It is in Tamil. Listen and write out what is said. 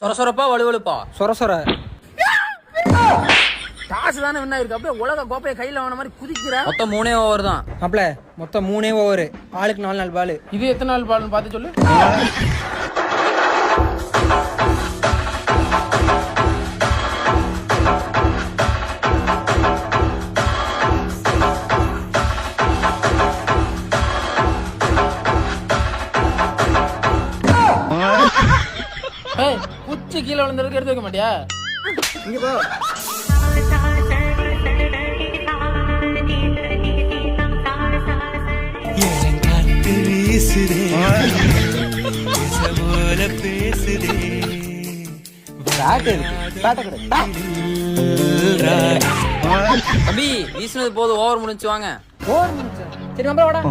சொரசொரப்பா வலுவலுப்பா சொர காசு தானே என்ன இருக்கு அப்படியே உலக கோப்பையை கையில வாங்கின மாதிரி குதிக்கிற. மொத்தம் 3 ஓவர் தான். மாப்ள மொத்தம் 3 ஓவர், ஆளுக்கு 4 பால். இது எத்தனை நாள் பால்னு பார்த்து சொல்லு. குச்சி கீழே விழுந்ததுக்கு எடுத்து வைக்க மாட்டியா? இங்க போ. தம்பி வீசினது போது ஓவர் முடிச்சு வாங்க. சரி நம்ம வாடா.